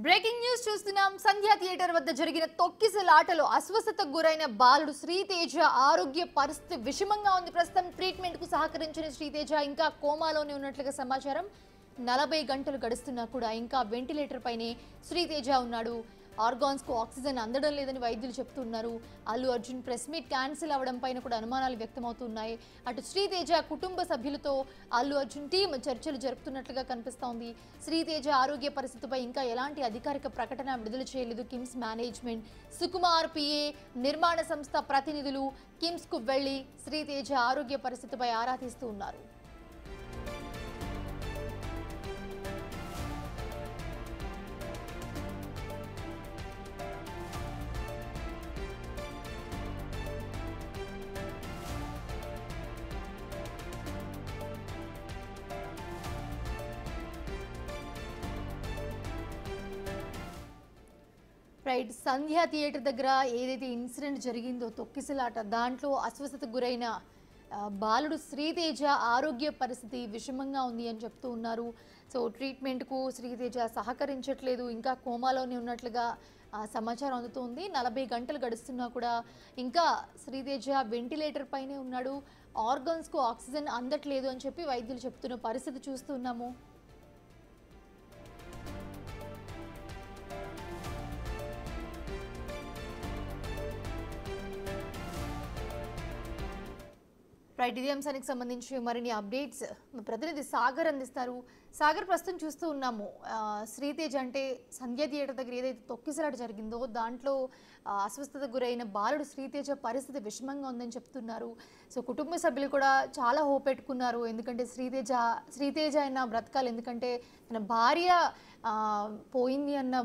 Breaking news చూస్తున్నాం. సంధ్యా theatre వద్ద జరిగిన తొక్కిసలాటలో అస్వస్థతకు గురైన బాలుడు శ్రీతేజ ఆరోగ్య పరిస్థితి విషమంగా ఉంది. ప్రస్తుతం ట్రీట్మెంట్ కు సహకరించిన శ్రీతేజ ఇంకా కోమాలోనే ఉన్నట్లుగా సమాచారం. 40 గంటలు గడుస్తున్నా కూడా ఇంకా వెంటిలేటర్ పైనే శ్రీతేజ ఉన్నాడు. ఆర్గాన్స్ కు ఆక్సిజన్ అందడం లేదని వైద్యులు చెప్తున్నారు. Allu Arjun press meet cancel అవడం పైన కూడా అనుమానాలు వ్యక్తమవుతున్నాయి. అటు శ్రీతేజ కుటుంబ సభ్యులతో అల్లు అర్జున్ టీం చర్చలు జరుపుతున్నట్లుగా కనిపిస్తోంది. శ్రీతేజ ఆరోగ్య పరిస్థితిపై ఇంకా ఎలాంటి అధికారిక ప్రకటన విడుదల చేయలేదు కిమ్స్ మేనేజ్మెంట్. సుకుమార్ పిఏ నిర్మాణ సంస్థ ప్రతినిధులు కిమ్స్ కు వెళ్లి శ్రీతేజ ఆరోగ్య పరిస్థితిపై ఆరా తీస్తూ ఉన్నారు. రైట్, సంధ్యా థియేటర్ దగ్గర ఏదైతే ఇన్సిడెంట్ జరిగిందో తొక్కిసలాట, దాంట్లో అస్వస్థతకు గురైన బాలుడు శ్రీతేజ ఆరోగ్య పరిస్థితి విషమంగా ఉంది అని చెప్తూ ఉన్నారు. సో ట్రీట్మెంట్కు శ్రీతేజ సహకరించట్లేదు, ఇంకా కోమాలోనే ఉన్నట్లుగా సమాచారం అందుతుంది. 40 గంటలు గడుస్తున్నా కూడా ఇంకా శ్రీతేజ వెంటిలేటర్ పైనే ఉన్నాడు. ఆర్గన్స్కు ఆక్సిజన్ అందట్లేదు అని చెప్పి వైద్యులు చెప్తున్న పరిస్థితి చూస్తున్నాము. రైట్, ఇదే అంశానికి సంబంధించి మరిన్ని అప్డేట్స్ ప్రతినిధి సాగర్ అందిస్తారు. సాగర్, ప్రస్తుతం చూస్తూ ఉన్నాము శ్రీతేజ అంటే సంధ్యా థియేటర్ దగ్గర ఏదైతే తొక్కిసలాట జరిగిందో దాంట్లో అస్వస్థతకు గురైన బాలుడు శ్రీతేజ పరిస్థితి విషమంగా ఉందని చెప్తున్నారు. సో కుటుంబ సభ్యులు కూడా చాలా హోప్ పెట్టుకున్నారు. ఎందుకంటే శ్రీతేజ అయినా బ్రతకాలి, ఎందుకంటే తన భార్య పోయింది అన్న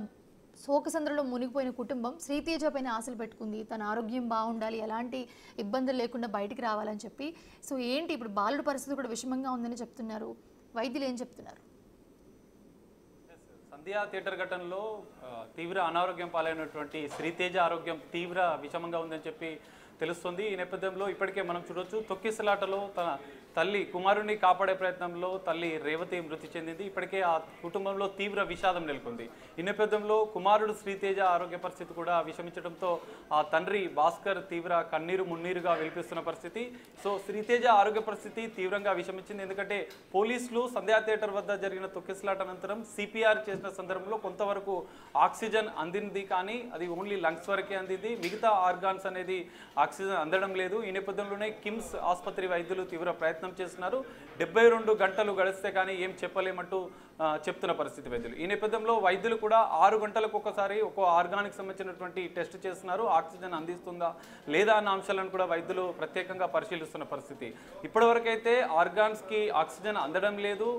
శోకసంద్రలో మునిగిపోయిన కుటుంబం శ్రీతేజ పైన ఆశలు పెట్టుకుంది. తన ఆరోగ్యం బాగుండాలి, ఎలాంటి ఇబ్బందులు లేకుండా బయటికి రావాలని చెప్పి. సో ఏంటి ఇప్పుడు బాలుడు పరిస్థితి కూడా విషమంగా ఉందని చెప్తున్నారు, వైద్యులు ఏం చెప్తున్నారు? సంధ్యా థియేటర్ ఘటనలో తీవ్ర అనారోగ్యం పాలైనటువంటి శ్రీతేజ ఆరోగ్యం తీవ్ర విషమంగా ఉందని చెప్పి తెలుస్తుంది. ఈ నేపథ్యంలో ఇప్పటికే మనం చూడొచ్చు, తొక్కిసలాటలో తన తల్లి కుమారుడిని కాపాడే ప్రయత్నంలో తల్లి రేవతి మృతి చెందింది. ఇప్పటికే ఆ కుటుంబంలో తీవ్ర విషాదం నెలకొంది. ఈ నేపథ్యంలో కుమారుడు శ్రీతేజ ఆరోగ్య పరిస్థితి కూడా విషమించడంతో ఆ తండ్రి భాస్కర్ తీవ్ర కన్నీరు మున్నీరుగా విలిపిస్తున్న పరిస్థితి. సో శ్రీతేజ ఆరోగ్య పరిస్థితి తీవ్రంగా విషమించింది. ఎందుకంటే పోలీసులు సంధ్యా థియేటర్ వద్ద జరిగిన తొక్కిసలాట అనంతరం సిపిఆర్ చేసిన సందర్భంలో కొంతవరకు ఆక్సిజన్ అందింది, కానీ అది ఓన్లీ లంగ్స్ వరకే అందింది. మిగతా ఆర్గాన్స్ అనేది ఆక్సిజన్ అందడం లేదు. ఈ నేపథ్యంలోనే కిమ్స్ ఆసుపత్రి వైద్యులు తీవ్ర ప్రయత్నం చేస్తున్నారు. 72 గంటలు గడిస్తే కానీ ఏం చెప్పలేమంటూ చెప్తున్న పరిస్థితి వైద్యులు. ఈ నేపథ్యంలో వైద్యులు కూడా 6 గంటలకు ఒకసారి ఒక్కో ఆర్గానికి సంబంధించినటువంటి టెస్ట్ చేస్తున్నారు. ఆక్సిజన్ అందిస్తుందా లేదా అన్న అంశాలను కూడా వైద్యులు ప్రత్యేకంగా పరిశీలిస్తున్న పరిస్థితి. ఇప్పటివరకైతే ఆర్గాన్స్కి ఆక్సిజన్ అందడం లేదు.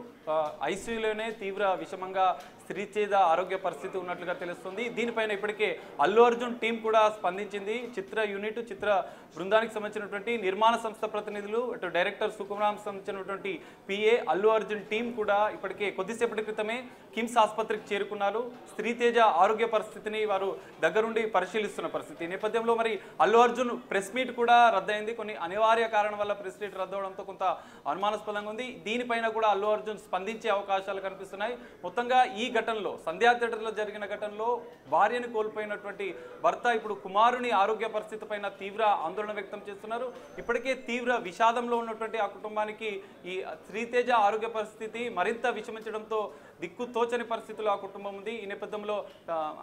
ఐసీయూలోనే తీవ్ర విషమంగా శ్రీతేజ ఆరోగ్య పరిస్థితి ఉన్నట్లుగా తెలుస్తుంది. దీనిపైన ఇప్పటికే అల్లు అర్జున్ టీం కూడా స్పందించింది. చిత్ర యూనిట్ చిత్ర బృందానికి సంబంధించినటువంటి నిర్మాణ సంస్థ ప్రతినిధులు, అటు డైరెక్టర్ సుకుమార్ సంబంధించినటువంటి పిఏ అల్లు అర్జున్ టీం కూడా ఇప్పటికే కొద్దిసేపటి క్రితమే కిమ్స్ ఆసుపత్రికి చేరుకున్నారు. శ్రీతేజ ఆరోగ్య పరిస్థితిని వారు దగ్గరుండి పరిశీలిస్తున్న పరిస్థితి. ఈ నేపథ్యంలో మరి అల్లు అర్జున్ ప్రెస్ మీట్ కూడా రద్దయింది. కొన్ని అనివార్య కారణం వల్ల ప్రెస్ మీట్ రద్దవడంతో కొంత అనుమానాస్పదంగా ఉంది. దీనిపైన కూడా అల్లు అర్జున్ స్పందించే అవకాశాలు కనిపిస్తున్నాయి. మొత్తంగా ఈ ఘటనలో సంధ్యా థియేటర్లో జరిగిన ఘటనలో భార్యను కోల్పోయినటువంటి భర్త ఇప్పుడు కుమారుని ఆరోగ్య పరిస్థితి పైన తీవ్ర ఆందోళన వ్యక్తం చేస్తున్నారు. ఇప్పటికే తీవ్ర విషాదంలో ఉన్నటువంటి ఆ కుటుంబానికి ఈ శ్రీతేజ ఆరోగ్య పరిస్థితి మరింత విషమించడంతో దిక్కు తోచని పరిస్థితుల్లో ఆ కుటుంబం ఉంది. ఈ నేపథ్యంలో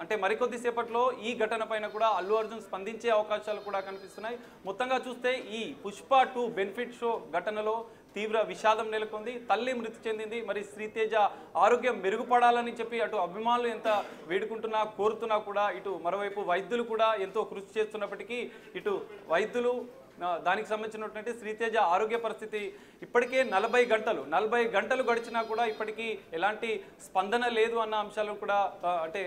అంటే మరికొద్ది సేపట్లో ఈ ఘటన పైన కూడా అల్లు అర్జున్ స్పందించే అవకాశాలు కూడా కనిపిస్తున్నాయి. మొత్తంగా చూస్తే ఈ పుష్ప 2 బెనిఫిట్ షో ఘటనలో తీవ్ర విషాదం నెలకొంది. తల్లి మృతి చెందింది. మరి శ్రీతేజ ఆరోగ్యం మెరుగుపడాలని చెప్పి అటు అభిమానులు ఎంత వేడుకుంటున్నా కోరుతున్నా కూడా ఇటు మరోవైపు వైద్యులు కూడా ఎంతో కృషి చేస్తున్నప్పటికీ ఇటు వైద్యులు దానికి సంబంధించినటువంటి శ్రీతేజ ఆరోగ్య పరిస్థితి ఇప్పటికే 40 గంటలు గడిచినా కూడా ఇప్పటికీ ఎలాంటి స్పందన లేదు అన్న అంశాలు కూడా అంటే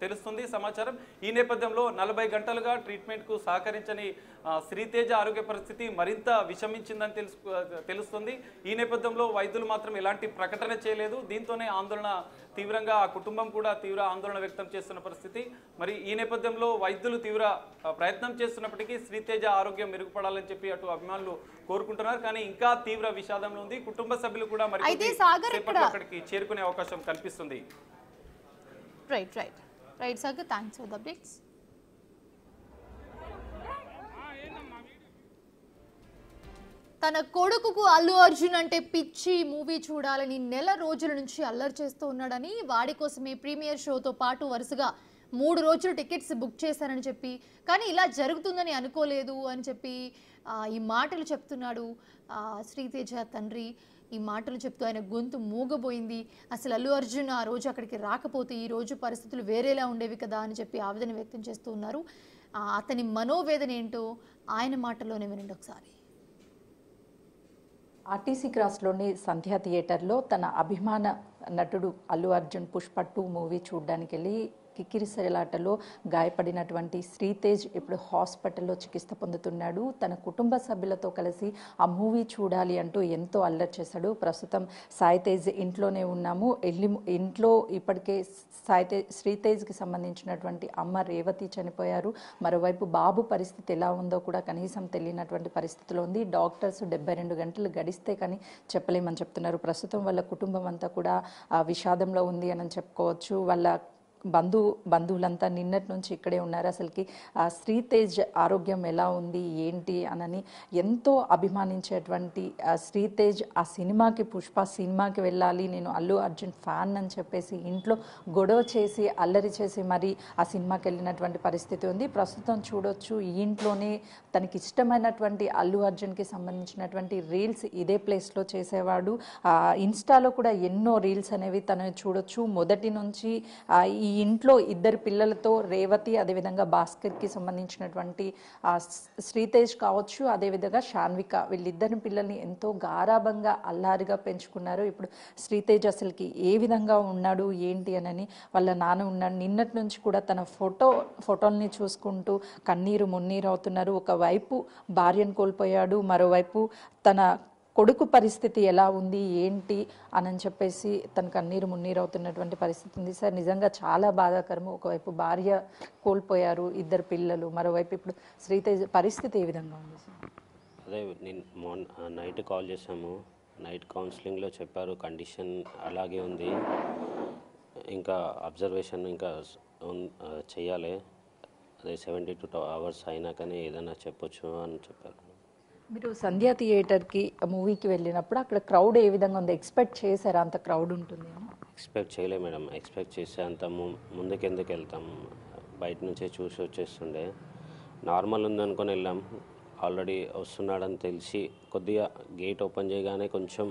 తెలుస్తుంది సమాచారం. ఈ నేపథ్యంలో 40 గంటలుగా ట్రీట్మెంట్కు సహకరించని శ్రీతేజ ఆరోగ్య పరిస్థితి మరింత విషమించిందని తెలుస్తుంది. ఈ నేపథ్యంలో వైద్యులు మాత్రం ఎలాంటి ప్రకటన చేయలేదు. దీంతోనే ఆందోళన తీవ్రంగా ఆ కుటుంబం కూడా తీవ్ర ఆందోళన వ్యక్తం చేస్తున్న పరిస్థితి. మరి ఈ నేపథ్యంలో వైద్యులు తీవ్ర ప్రయత్నం చేస్తున్నప్పటికీ శ్రీతేజ ఆరోగ్యం మెరుగుపడాలని చెప్పి అటు అభిమానులు కోరుకుంటున్నారు. కానీ ఇంకా తీవ్ర విషాదంలో ఉంది. కుటుంబ సభ్యులు కూడా మరి అక్కడికి చేరుకునే అవకాశం కనిపిస్తుంది. Right Sagar, thanks for the updates. తన కొడుకుకు అల్లు అర్జున్ అంటే పిచ్చి, మూవీ చూడాలని నెల రోజుల నుంచి అల్లరి చేస్తూ ఉన్నాడని, వాడి కోసమే ప్రీమియర్ షోతో పాటు వరుసగా 3 రోజులు టికెట్స్ బుక్ చేశానని చెప్పి, కానీ ఇలా జరుగుతుందని అనుకోలేదు అని చెప్పి ఈ మాటలు చెప్తున్నాడు శ్రీతేజ తండ్రి. ఈ మాటలు చెప్తూ ఆయన గొంతు మూగబోయింది. అసలు అల్లు అర్జున్ ఆ రోజు అక్కడికి రాకపోతే ఈ రోజు పరిస్థితులు వేరేలా ఉండేవి కదా అని చెప్పి ఆవేదన వ్యక్తం చేస్తూ ఉన్నారు. అతని మనోవేదన ఏంటో ఆయన మాటల్లోనే వినండి ఒకసారి. ఆర్టీసీ క్రాస్లోని సంధ్యా థియేటర్లో తన అభిమాన నటుడు అల్లు అర్జున్ పుష్ప 2 మూవీ చూడడానికి వెళ్ళి కిక్కిరిసలాటలో గాయపడినటువంటి శ్రీతేజ్ ఇప్పుడు హాస్పిటల్లో చికిత్స పొందుతున్నాడు. తన కుటుంబ సభ్యులతో కలిసి ఆ మూవీ చూడాలి అంటూ ఎంతో అల్లరి చేశాడు. ప్రస్తుతం సాయితేజ్ ఇంట్లోనే ఉన్నాము. ఇంట్లో ఇప్పటికే శ్రీతేజ్కి సంబంధించినటువంటి అమ్మ రేవతి చనిపోయారు. మరోవైపు బాబు పరిస్థితి ఎలా ఉందో కూడా కనీసం తెలియనటువంటి పరిస్థితిలో ఉంది. డాక్టర్స్ 72 గంటలు గడిస్తే కానీ చెప్పలేమని చెప్తున్నారు. ప్రస్తుతం వాళ్ళ కుటుంబం అంతా కూడా విషాదంలో ఉంది అని చెప్పుకోవచ్చు. వాళ్ళ బంధువులంతా నిన్నటి నుంచి ఇక్కడే ఉన్నారు. అసలుకి శ్రీతేజ్ ఆరోగ్యం ఎలా ఉంది ఏంటి అనని ఎంతో అభిమానించేటువంటి శ్రీతేజ్ ఆ సినిమాకి పుష్ప సినిమాకి వెళ్ళాలి, నేను అల్లు అర్జున్ ఫ్యాన్ అని చెప్పేసి ఇంట్లో గొడవ చేసి అల్లరి చేసి మరి ఆ సినిమాకి వెళ్ళినటువంటి పరిస్థితి ఉంది. ప్రస్తుతం చూడొచ్చు ఈ ఇంట్లోనే తనకి ఇష్టమైనటువంటి అల్లు అర్జున్కి సంబంధించినటువంటి రీల్స్ ఇదే ప్లేస్లో చేసేవాడు. ఇన్స్టాలో కూడా ఎన్నో రీల్స్ అనేవి తను చూడొచ్చు. మొదటి నుంచి ఈ ఇంట్లో 2 పిల్లలతో రేవతి, అదేవిధంగా భాస్కర్కి సంబంధించినటువంటి శ్రీతేజ్ కావచ్చు, అదేవిధంగా శాన్విక, వీళ్ళిద్దరి పిల్లల్ని ఎంతో గారాభంగా అల్లారిగా పెంచుకున్నారు. ఇప్పుడు శ్రీతేజ్ అసలుకి ఏ విధంగా ఉన్నాడు ఏంటి అని వాళ్ళ నాన్న ఉన్నాడు. నిన్నటి నుంచి కూడా తన ఫోటోల్ని చూసుకుంటూ కన్నీరు మున్నీరు అవుతున్నారు. ఒకవైపు భార్యను కోల్పోయాడు, మరోవైపు తన కొడుకు పరిస్థితి ఎలా ఉంది ఏంటి అని చెప్పేసి తన కన్నీరు మున్నీరు అవుతున్నటువంటి పరిస్థితి ఉంది. సార్, నిజంగా చాలా బాధాకరము. ఒకవైపు భార్య కోల్పోయారు, 2 పిల్లలు, మరోవైపు ఇప్పుడు శ్రీతేజ్ పరిస్థితి ఏ విధంగా ఉంది సార్? అదే నేను నైట్ కాల్ చేసాము. నైట్ కౌన్సిలింగ్లో చెప్పారు కండిషన్ అలాగే ఉంది, ఇంకా అబ్జర్వేషన్ ఇంకా చేయాలి, అదే 72 hours అయినాకనే ఏదైనా చెప్పొచ్చు అని చెప్పారు. మీరు సంధ్యా థియేటర్కి మూవీకి వెళ్ళినప్పుడు అక్కడ క్రౌడ్ ఏ విధంగా ఉంది? ఎక్స్పెక్ట్ చేశారా అంత క్రౌడ్ ఉంటుంది? ఎక్స్పెక్ట్ చేయలే మేడం. ఎక్స్పెక్ట్ చేసే అంత ముందుకెందుకు వెళ్తాం, బయట నుంచే చూసి వచ్చేస్తుండే. నార్మల్ ఉందనుకొని వెళ్ళాం. ఆల్రెడీ వస్తున్నాడని తెలిసి కొద్దిగా గేట్ ఓపెన్ చేయగానే కొంచెం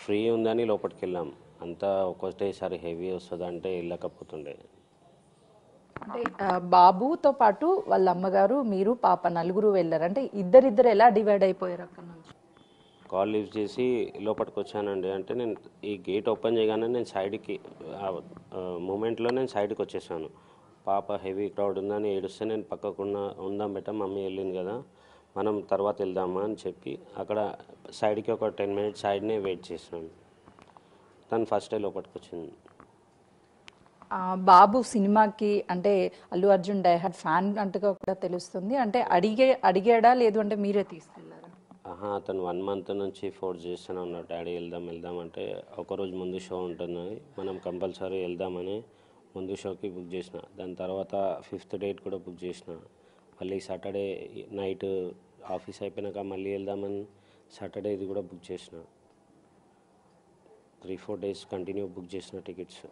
ఫ్రీ ఉందని లోపలికి వెళ్ళాం. అంతా ఒకటేసారి హెవీ వస్తుందంటే వెళ్ళకపోతుండే. అంటే బాబుతో పాటు వాళ్ళ అమ్మగారు, మీరు, పాప, నలుగురు వెళ్ళారు. అంటే ఇద్దరిద్దరు ఎలా డివైడ్ అయిపోయారు అక్కడ నుంచి? కాల్ లిఫ్ట్ చేసి లోపలికి వచ్చానండి అంటే నేను ఈ గేట్ ఓపెన్ చేయగానే నేను సైడ్కి మూమెంట్లో నేను సైడ్కి వచ్చేసాను. పాప హెవీ క్రౌడ్ ఉందని ఏడుస్తే నేను పక్కకున్న ఉందాం బెట్ట, మమ్మీ వెళ్ళింది కదా మనం తర్వాత వెళ్దామా అని చెప్పి అక్కడ సైడ్కి ఒక 10 minutes సైడ్నే వెయిట్ చేసినాను. తను ఫస్టే లోపలికి వచ్చింది. బాబు సినిమాకి అంటే అల్లు అర్జున్ డైహార్డ్ ఫ్యాన్ అంటగా కూడా తెలుస్తుంది. అంటే అడిగాడా లేదు అంటే మీరే తీసుకెళ్లారా? అతను 1 month నుంచి ఫోర్స్ చేస్తూనే ఉన్నాడు, డాడీ వెళ్దాం అంటే ఒకరోజు ముందు షో ఉంటుందని మనం కంపల్సరీ వెళ్దామని ముందు షోకి బుక్ చేసిన. దాని తర్వాత 5th date కూడా బుక్ చేసిన. మళ్ళీ సాటర్డే నైట్ ఆఫీస్ అయిపోయినాక మళ్ళీ వెళ్దామని సాటర్డే ఇది కూడా బుక్ చేసిన. 3-4 days కంటిన్యూ బుక్ చేసిన టికెట్స్.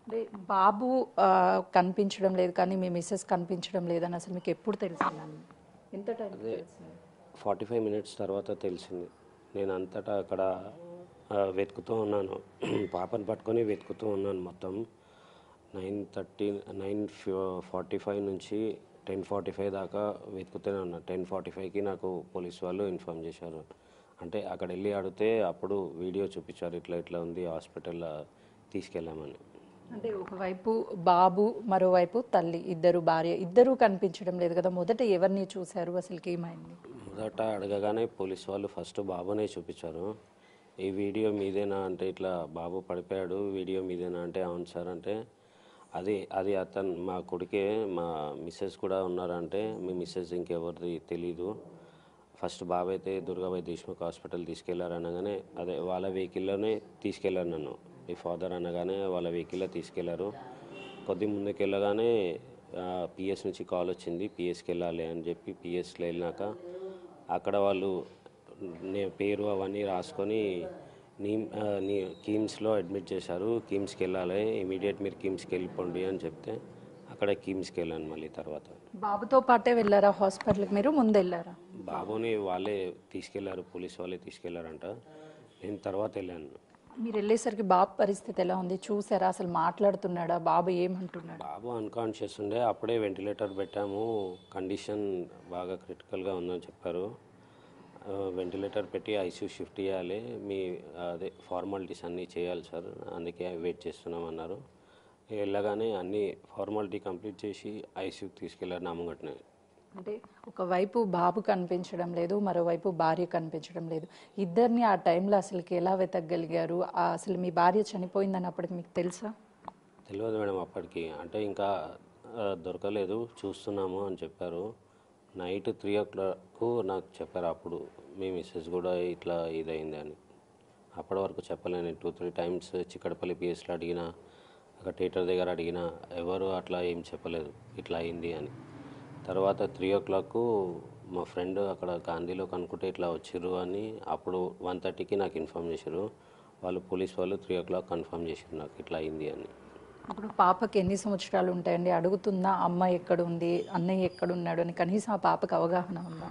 అంటే బాబు కనిపించడం లేదు కానీ మీ మిస్సెస్ కనిపించడం లేదని అసలు మీకు ఎప్పుడు తెలిసిందండి? ఎంత టైం? 45 minutes తర్వాత తెలిసింది. నేను అంతటా అక్కడ వెతుకుతూ ఉన్నాను, పాపను పట్టుకొని వెతుకుతూ ఉన్నాను. మొత్తం 9:45 నుంచి 10:45 దాకా వెతుకుతూనే ఉన్నాను. 10:45కి నాకు పోలీస్ వాళ్ళు ఇన్ఫార్మ్ చేశారు. అంటే అక్కడ వెళ్ళి అడిగితే అప్పుడు వీడియో చూపించారు, ఇట్లా ఉంది, హాస్పిటల్లో తీసుకెళ్ళామని. అంటే ఒకవైపు బాబు, మరోవైపు తల్లి, భార్య ఇద్దరు కనిపించడం లేదు కదా. మొదట ఎవరిని చూశారు, అసలుకి ఏమైంది? మొదట అడగగానే పోలీస్ వాళ్ళు ఫస్ట్ బాబునే చూపించారు. ఈ వీడియో మీదేనా అంటే ఇట్లా బాబు పడిపోయాడు, వీడియో మీదేనా అంటే అవును సార్ అంటే అది అతను మా కొడుకే, మా మిస్సెస్ కూడా ఉన్నారంటే మీ మిస్సెస్ ఇంకెవరిది తెలీదు, ఫస్ట్ బాబు అయితే దుర్గాబాయి దేశ్ముఖ్ హాస్పిటల్ తీసుకెళ్లారు అనగానే అదే వాళ్ళ వెహికల్లోనే తీసుకెళ్లారు నన్ను. మీ ఫాదర్ అనగానే వాళ్ళ వెహికల్లో తీసుకెళ్లారు. కొద్ది ముందుకు వెళ్ళగానే పిఎస్ నుంచి కాల్ వచ్చింది, పిఎస్కి వెళ్ళాలి అని చెప్పి పిఎస్లో వెళ్ళినాక అక్కడ వాళ్ళు పేరు అవన్నీ రాసుకొని కిమ్స్లో అడ్మిట్ చేశారు. కిమ్స్కి వెళ్ళాలి, ఇమీడియట్ మీరు కిమ్స్కి వెళ్ళిపోండి అని చెప్తే అక్కడ కిమ్స్కి వెళ్ళాను. మళ్ళీ తర్వాత బాబుతో పాటే వెళ్ళారా హాస్పిటల్కి, మీరు ముందు వెళ్ళారా? బాబుని వాళ్ళే తీసుకెళ్లారు, పోలీస్ వాళ్ళే తీసుకెళ్లారంట. నేను తర్వాత వెళ్ళాను. మీరు వెళ్ళేసరికి బాబు పరిస్థితి ఎలా ఉంది చూసారా? అసలు మాట్లాడుతున్నాడా? బాబు ఏమంటున్నాడు? బాబు అన్కాన్షియస్ ఉండే, అప్పుడే వెంటిలేటర్ పెట్టాము, కండిషన్ బాగా క్రిటికల్గా ఉందని చెప్పారు. వెంటిలేటర్ పెట్టి ఐసీయూ షిఫ్ట్ చేయాలి, మీ అదే ఫార్మాలిటీస్ అన్నీ చేయాలి సార్, అందుకే వెయిట్ చేస్తున్నామన్నారు. వెళ్ళగానే అన్ని ఫార్మాలిటీ కంప్లీట్ చేసి ఐసీయూకి తీసుకెళ్ళారు నా ముంగట్నే. అంటే ఒకవైపు బాబు కనిపించడం లేదు, మరోవైపు భార్య కనిపించడం లేదు. ఇద్దరిని ఆ టైంలో అసలుకి ఎలా వెతకగలిగారు? అసలు మీ భార్య చనిపోయిందని అప్పటికి మీకు తెలుసా? తెలియదు మేడం అప్పటికి, అంటే ఇంకా దొరకలేదు, చూస్తున్నాము అని చెప్పారు. నైట్ 3 o'clock నాకు చెప్పారు. అప్పుడు మీ మిస్సెస్ కూడా ఇట్లా ఇదైంది అని. అప్పటి వరకు చెప్పలేను. 2-3 times చిక్కడపల్లి పిఎస్లో అడిగినా, అక్కడ థియేటర్ దగ్గర అడిగినా ఎవరు అట్లా ఏం చెప్పలేదు ఇట్లా అయింది అని. తర్వాత 3 o'clock మా ఫ్రెండ్ అక్కడ గాంధీలో కనుక్కుంటే ఇట్లా వచ్చిర్రు అని అప్పుడు 1:30కి నాకు ఇన్ఫామ్ చేశారు. వాళ్ళు పోలీస్ వాళ్ళు 3 o'clock కన్ఫర్మ్ చేశారు నాకు ఇట్లా అయింది అని. ఇప్పుడు పాపకి ఎన్ని సంవత్సరాలు ఉంటాయండి? అడుగుతుందా అమ్మ ఎక్కడుంది, అన్నయ్య ఎక్కడున్నాడు అని? కనీసం ఆ పాపకి అవగాహన ఉందా?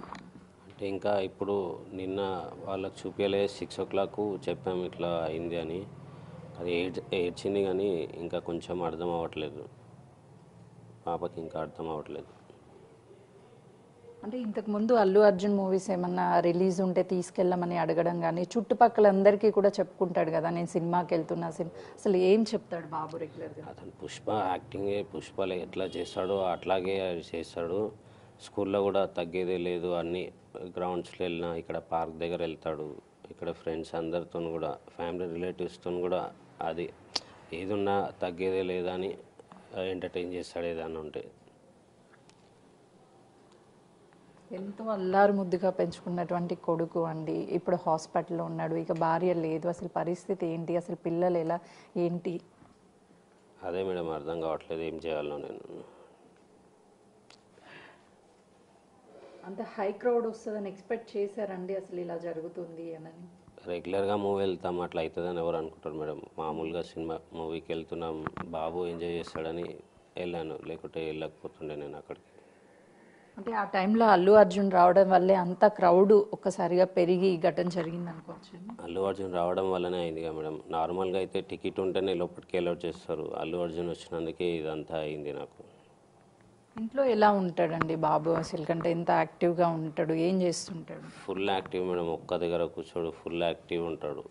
అంటే ఇంకా ఇప్పుడు నిన్న వాళ్ళకి చూపించలే, 6 o'clock చెప్పాము ఇట్లా అయింది అని. అది ఏడ్చింది కానీ ఇంకా కొంచెం అర్థం అవ్వట్లేదు, పాపకి ఇంకా అర్థం అవ్వట్లేదు. అంటే ఇంతకు ముందు అల్లు అర్జున్ మూవీస్ ఏమన్నా రిలీజ్ ఉంటే తీసుకెళ్ళమని అడగడం కానీ, చుట్టుపక్కల అందరికీ కూడా చెప్పుకుంటాడు కదా నేను సినిమాకి వెళ్తున్నా, అసలు ఏం చెప్తాడు బాబు రెగ్యులర్గా? అతను పుష్ప యాక్టింగే, పుష్పలో ఎట్లా చేస్తాడో అట్లాగే చేస్తాడు. స్కూల్లో కూడా తగ్గేదే లేదు. అన్ని గ్రౌండ్స్లో వెళ్ళినా, ఇక్కడ పార్క్ దగ్గర వెళ్తాడు, ఇక్కడ ఫ్రెండ్స్ అందరితో కూడా, ఫ్యామిలీ రిలేటివ్స్తో కూడా అది ఏదున్నా తగ్గేదే లేదని ఎంటర్టైన్ చేస్తాడు ఏదన్నా ఉంటే. ఎంతో అల్లారు ముద్దుగా పెంచుకున్నటువంటి కొడుకు అండి ఇప్పుడు హాస్పిటల్లో ఉన్నాడు, ఇక భార్య లేదు. అసలు పరిస్థితి ఏంటి? అసలు పిల్లలు ఎలా ఏంటి? అదే మేడం అర్థం కావట్లేదు ఏం చేయాలో. నేను అంత హై క్రౌడ్ వస్తుందని ఎక్స్పెక్ట్ చేశారండి అసలు ఇలా జరుగుతుంది అని? రెగ్యులర్గా మూవీ వెళ్తాం, అట్లా అవుతుందని ఎవరు అనుకుంటారు మేడం. మామూలుగా సినిమా మూవీకి వెళ్తున్నాం, బాబు ఎంజాయ్ చేస్తాడని వెళ్ళాను, లేకుంటే వెళ్ళకపోతుండే నేను అక్కడికి. అంటే ఆ టైంలో అల్లు అర్జున్ రావడం వల్లే అంత క్రౌడ్ ఒక్కసారిగా పెరిగి ఈ ఘటన జరిగింది అనుకోవచ్చు. అల్లు అర్జున్ రావడం వల్లనే అయిందిగా మేడం. నార్మల్గా అయితే టికెట్ ఉంటేనే లోపలికి అలౌట్ చేస్తారు, అల్లు అర్జున్ వచ్చినందుకే ఇదంతా అయింది నాకు. ఇంట్లో ఎలా ఉంటాడండి బాబు అసలు? కంటే ఎంత యాక్టివ్గా ఉంటాడు, ఏం చేస్తుంటాడు? ఫుల్ యాక్టివ్ మేడం, ఒక్క దగ్గర కూర్చోడు, ఫుల్ యాక్టివ్ ఉంటాడు.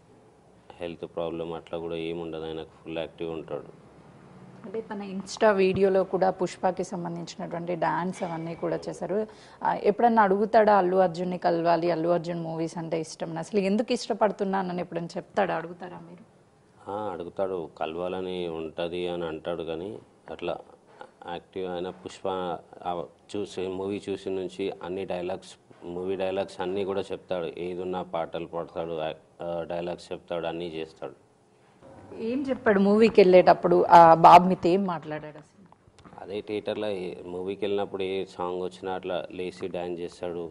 హెల్త్ ప్రాబ్లం అట్లా కూడా ఏముండదు ఆయనకు, ఫుల్ యాక్టివ్ ఉంటాడు. అంటే తన ఇన్స్టా వీడియోలో కూడా పుష్పకి సంబంధించినటువంటి డాన్స్ అవన్నీ కూడా చేశారు. ఎప్పుడన్నా అడుగుతాడా అల్లు అర్జున్ని కలవాలి, అల్లు అర్జున్ మూవీస్ అంటే ఇష్టం, అసలు ఎందుకు ఇష్టపడుతున్నానని ఎప్పుడైనా చెప్తాడా? అడుగుతారా మీరు? అడుగుతాడు, కలవాలని ఉంటుంది అని అంటాడు కానీ అట్లా యాక్టివ్ అయిన. పుష్ప మూవీ చూసి నుంచి అన్ని మూవీ డైలాగ్స్ అన్నీ కూడా చెప్తాడు, ఏదున్నా పాటలు పాడతాడు, డైలాగ్స్ చెప్తాడు, అన్నీ చేస్తాడు. ఏం చెప్పాడు మూవీకి వెళ్ళేటప్పుడు? ఆ బాబు మీతో ఏం మాట్లాడాడు అసలు? అదే థియేటర్లో మూవీకి వెళ్ళినప్పుడు ఏ సాంగ్ వచ్చినా అట్లా లేచి డ్యాన్స్ చేస్తాడు.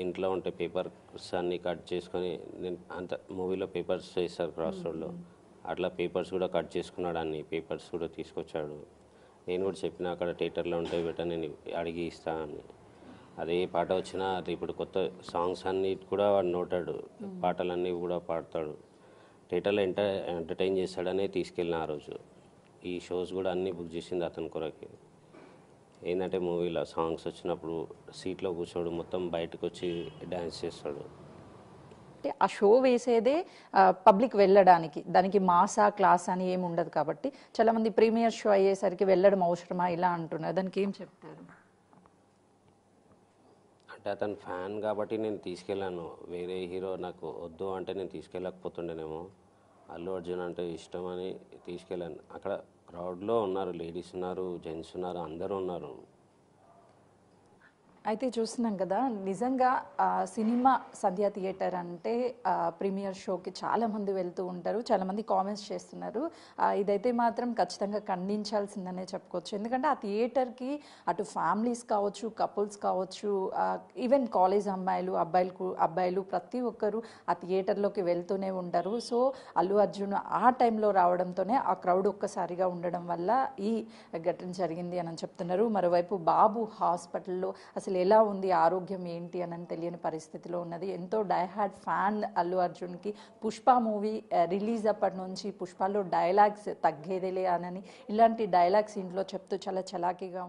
ఇంట్లో ఉంటే పేపర్స్ అన్నీ కట్ చేసుకొని, నేను అంత మూవీలో పేపర్స్ చేస్తారు క్రాస్ రోడ్లో, అట్లా పేపర్స్ కూడా కట్ చేసుకున్నాడు, అన్ని పేపర్స్ కూడా తీసుకొచ్చాడు. నేను కూడా చెప్పిన అక్కడ థియేటర్లో ఉంటే బెట నేను అడిగి ఇస్తానని. అదే పాట వచ్చినా ఇప్పుడు కొత్త సాంగ్స్ అన్నీ కూడా వాడు నోటాడు, పాటలన్నీ కూడా పాడతాడు. థియేటర్లో ఎంటర్టైన్ చేస్తాడనే తీసుకెళ్ళిన ఆ రోజు. ఈ షోస్ కూడా అన్నీ బుక్ చేసింది అతని కొరకి. ఏంటంటే మూవీలో సాంగ్స్ వచ్చినప్పుడు సీట్లో కూర్చోడు, మొత్తం బయటకు వచ్చి డ్యాన్స్ చేస్తాడు. అంటే ఆ షో వేసేదే పబ్లిక్ వెళ్ళడానికి, దానికి మాసా క్లాస్ అని ఏమి ఉండదు కాబట్టి చాలామంది ప్రీమియర్ షో అయ్యేసరికి వెళ్ళడం అవసరమా ఇలా అంటున్నారు, దానికి ఏం చెప్తారు? అంటే అతను ఫ్యాన్ కాబట్టి నేను తీసుకెళ్ళాను, వేరే హీరో నాకు వద్దు అంటే నేను తీసుకెళ్ళకపోతుండేనేమో. అల్లు అర్జున్ అంటే ఇష్టం అని తీసుకెళ్ళాను. అక్కడ క్రౌడ్లో ఉన్నారు, లేడీస్ ఉన్నారు, జెంట్స్ ఉన్నారు, అందరూ ఉన్నారు. అయితే చూస్తున్నాం కదా నిజంగా సినిమా సంధ్యా థియేటర్ అంటే ప్రీమియర్ షోకి చాలామంది వెళ్తూ ఉంటారు, చాలామంది కామెంట్స్ చేస్తున్నారు. ఇదైతే మాత్రం ఖచ్చితంగా ఖండించాల్సిందనే చెప్పుకోవచ్చు. ఎందుకంటే ఆ థియేటర్కి అటు ఫ్యామిలీస్ కావచ్చు, కపుల్స్ కావచ్చు, ఈవెన్ కాలేజ్ అబ్బాయిలు ప్రతి ఒక్కరు ఆ థియేటర్లోకి వెళ్తూనే ఉంటారు. సో అల్లు అర్జున్ ఆ టైంలో రావడంతోనే ఆ క్రౌడ్ ఒక్కసారిగా ఉండడం వల్ల ఈ ఘటన జరిగింది అని చెప్తున్నారు. మరోవైపు బాబు హాస్పిటల్లో అసలు ఎలా ఉంది, ఆరోగ్యం ఏంటి అని తెలియని పరిస్థితిలో ఉన్నది. ఎంతో డైహార్డ్ ఫ్యాన్ అల్లు అర్జున్కి. పుష్ప మూవీ రిలీజ్ అప్పటి నుంచి పుష్పలో డైలాగ్స్ తగ్గేదేలే అని ఇలాంటి డైలాగ్స్ ఇంట్లో చెప్తూ చాలా చలాకీగా